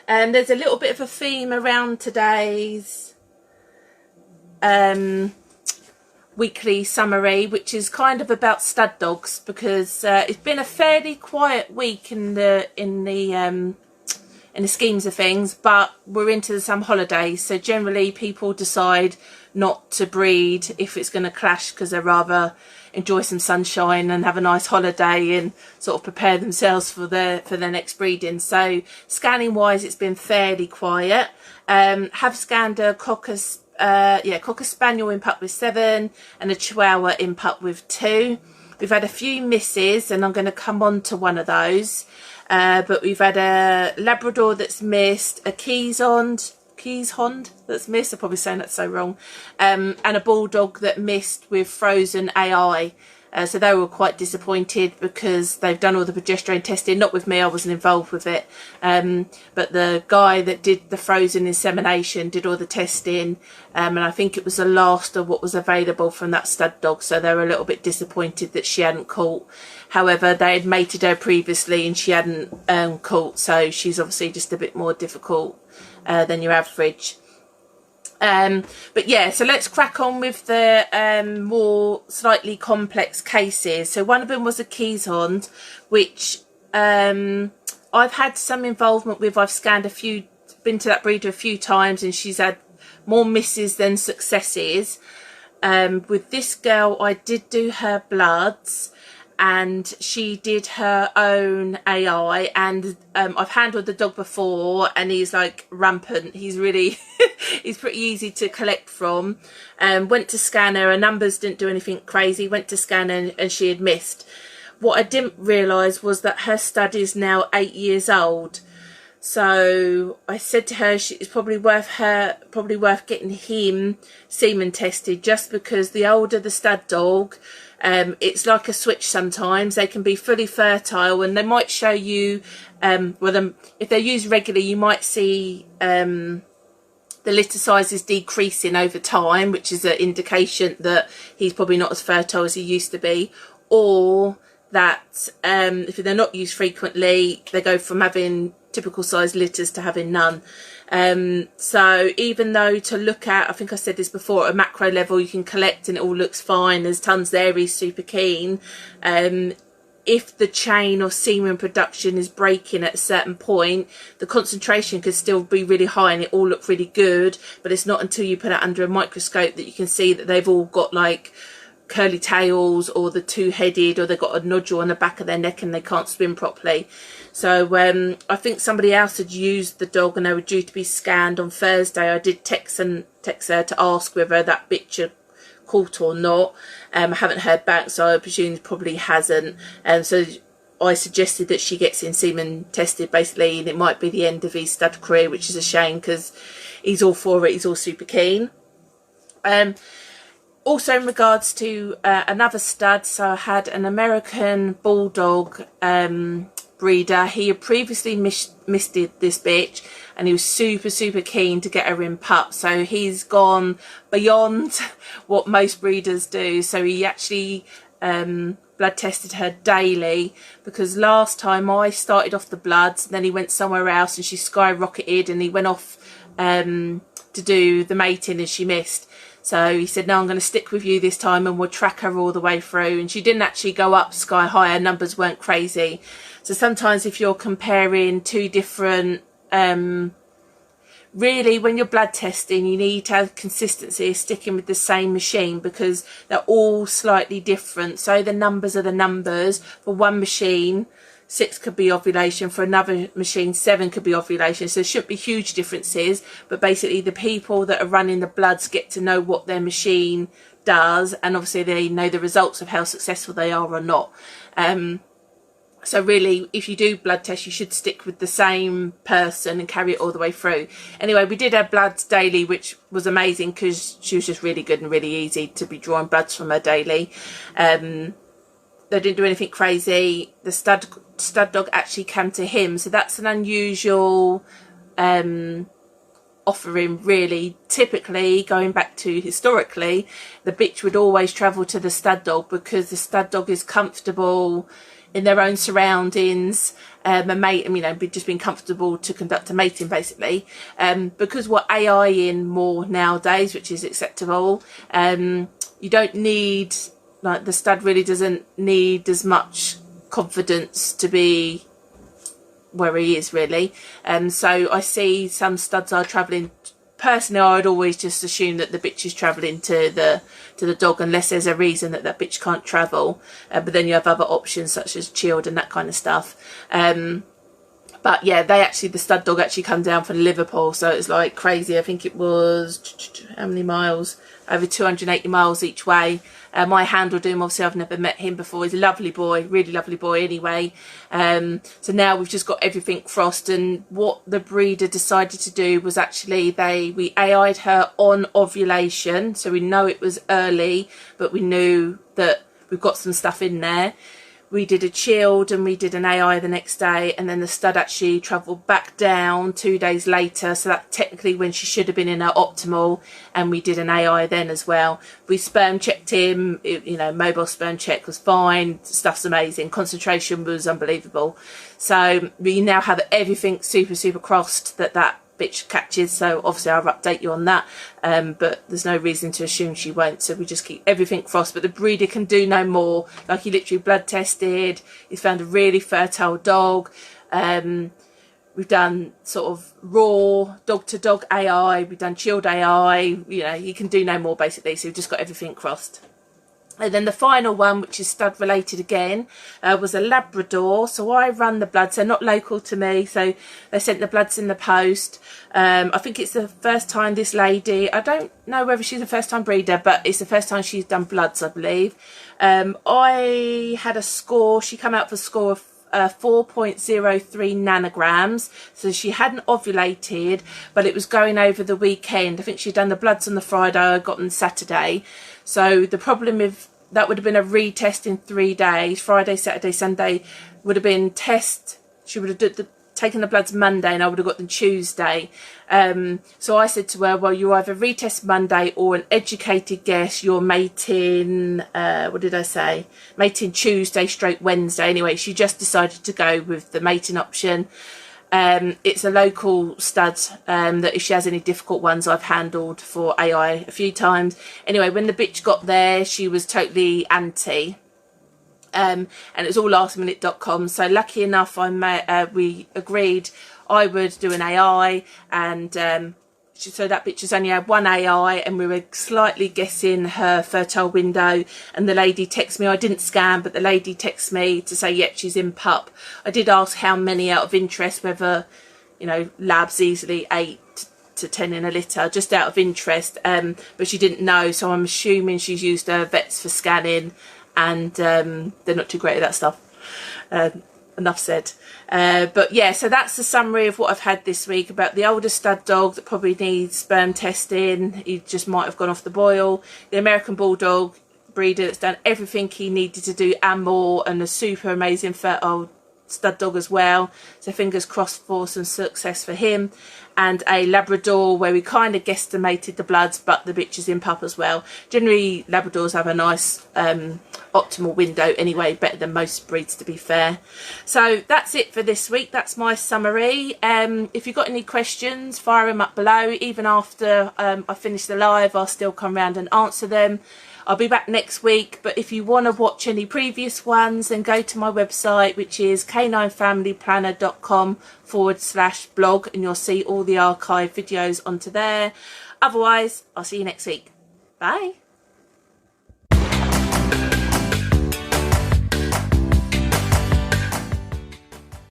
There's a little bit of a theme around today's weekly summary, which is kind of about stud dogs, because it's been a fairly quiet week in the schemes of things, but we're into the summer holidays, so generally people decide not to breed if it's going to clash, because they rather enjoy some sunshine and have a nice holiday and sort of prepare themselves for their next breeding. So scanning wise, it's been fairly quiet. Have scanned a Cocker Spaniel in pup with 7 and a Chihuahua in pup with 2. We've had a few misses, and I'm going to come on to one of those. But we've had a Labrador that's missed, a Keeshond that's missed, I'm probably saying that so wrong, and a Bulldog that missed with frozen AI. So they were quite disappointed because they've done all the progesterone testing, not with me, I wasn't involved with it, but the guy that did the frozen insemination did all the testing, and I think it was the last of what was available from that stud dog, so they were a little bit disappointed that she hadn't caught. However, they had mated her previously and she hadn't caught, so she's obviously just a bit more difficult than your average. But yeah, so let's crack on with the more slightly complex cases. So one of them was a Keeshond, which I've had some involvement with. I've scanned been to that breeder a few times, and she's had more misses than successes. With this girl, I did do her bloods, and she did her own AI, and I've handled the dog before, and he's like rampant. He's really he's pretty easy to collect from. Went to scan her numbers didn't do anything crazy. Went to scan her and she had missed. What I didn't realise was that her stud is now 8 years old. So I said to her, it's probably worth getting him semen tested, just because the older the stud dog, it's like a switch sometimes. They can be fully fertile, and they might show you, if they're used regularly, you might see the litter sizes decreasing over time, which is an indication that he's probably not as fertile as he used to be, or that if they're not used frequently, they go from having typical size litters to having none. So even though to look at, I think I said this before, at a macro level you can collect and it all looks fine, there's tons there, he's super keen, if the chain of semen production is breaking at a certain point, the concentration could still be really high and it all look really good, but it's not until you put it under a microscope that you can see that they've all got like curly tails, or the two-headed, or they've got a nodule on the back of their neck and they can't swim properly. So I think somebody else had used the dog and they were due to be scanned on Thursday. I did text her to ask whether that bitch had caught or not. I haven't heard back, so I presume probably hasn't. So I suggested that she gets in semen tested basically, and it might be the end of his stud career, which is a shame because he's all for it, he's all super keen. Also in regards to another stud, so I had an American Bulldog breeder. He had previously misted this bitch, and he was super keen to get her in pup, so he's gone beyond what most breeders do. So he actually blood tested her daily, because last time I started off the bloods and then he went somewhere else and she skyrocketed, and he went off to do the mating and she missed. So he said, no, I'm going to stick with you this time and we'll track her all the way through. And she didn't actually go up sky high. Her numbers weren't crazy. So sometimes if you're comparing two different, really when you're blood testing, you need to have consistency of sticking with the same machine, because they're all slightly different. So the numbers are the numbers. For one machine, 6 could be ovulation, for another machine 7 could be ovulation, so there shouldn't be huge differences, but basically the people that are running the bloods get to know what their machine does, and obviously they know the results of how successful they are or not. So really, if you do blood tests, you should stick with the same person and carry it all the way through. Anyway, we did her bloods daily, which was amazing because she was just really good and really easy to be drawing bloods from her daily. They didn't do anything crazy. The stud dog actually came to him, so that's an unusual offering really. Typically, going back to historically, the bitch would always travel to the stud dog because the stud dog is comfortable in their own surroundings, and mate, you know, just being comfortable to conduct a mating basically. Because we're AI-ing more nowadays, which is acceptable, you don't need, like, the stud really doesn't need as much confidence to be where he is really. So I see some studs are travelling. Personally, I'd always just assume that the bitch is travelling to the dog unless there's a reason that that bitch can't travel. But then you have other options such as chilled and that kind of stuff. But yeah, the stud dog actually come down from Liverpool, so it's like crazy. I think it was, how many miles? Over 280 miles each way. I handled him. Obviously, I've never met him before. He's a lovely boy, really lovely boy anyway. So now we've just got everything crossed, and what the breeder decided to do was actually we AI'd her on ovulation, so we know it was early, but we knew that we've got some stuff in there. We did a chilled and we did an AI the next day, and then the stud actually travelled back down 2 days later, so that's technically when she should have been in her optimal, and we did an AI then as well. We sperm checked him, you know, mobile sperm check was fine, stuff's amazing, concentration was unbelievable. So we now have everything super crossed that bitch catches, so obviously I'll update you on that, but there's no reason to assume she won't, so we just keep everything crossed. But the breeder can do no more. Like, he literally blood tested, he's found a really fertile dog. We've done sort of raw dog to dog AI, we've done chilled AI, you know, he can do no more basically, so we've just got everything crossed. And then the final one, which is stud related again, was a Labrador. So I run the bloods. They're not local to me, so they sent the bloods in the post. I think it's the first time this lady, I don't know whether she's a first time breeder, but it's the first time she's done bloods, I believe. I had a score, she came out for a score of 4.03 nanograms, so she hadn't ovulated, but it was going over the weekend. I think she'd done the bloods on the Friday, I got them Saturday. So the problem with that would have been a retest in 3 days. Friday, Saturday, Sunday would have been test. She would have taken the bloods Monday, and I would have got them Tuesday. So I said to her, well, you either retest Monday or an educated guess you're mating, what did I say? Mating Tuesday straight Wednesday. Anyway, she just decided to go with the mating option. It's a local stud that if she has any difficult ones, I've handled for AI a few times. Anyway, when the bitch got there, she was totally anti. And it was all lastminute.com. So lucky enough, we agreed I would do an AI, and so that bitch has only had one AI, and we were slightly guessing her fertile window, and the lady texted me, I didn't scan, but the lady texted me to say, yep, she's in pup. I did ask how many out of interest, whether, you know, labs easily 8 to 10 in a litter, just out of interest, but she didn't know, so I'm assuming she's used her vets for scanning, and they're not too great at that stuff. Enough said. But yeah, so that's the summary of what I've had this week about the older stud dog that probably needs sperm testing. He just might have gone off the boil. The American Bulldog breeder that's done everything he needed to do and more, and a super amazing fertile stud dog as well, so fingers crossed for some success for him. And a Labrador where we kind of guesstimated the bloods, but the bitch is in pup as well. Generally Labradors have a nice optimal window anyway, better than most breeds to be fair. So that's it for this week. That's my summary. If you've got any questions, fire them up below. Even after I finish the live, I'll still come round and answer them. I'll be back next week, but if you want to watch any previous ones, then go to my website, which is caninefamilyplanner.com/blog, and you'll see all the archive videos onto there. Otherwise, I'll see you next week. Bye.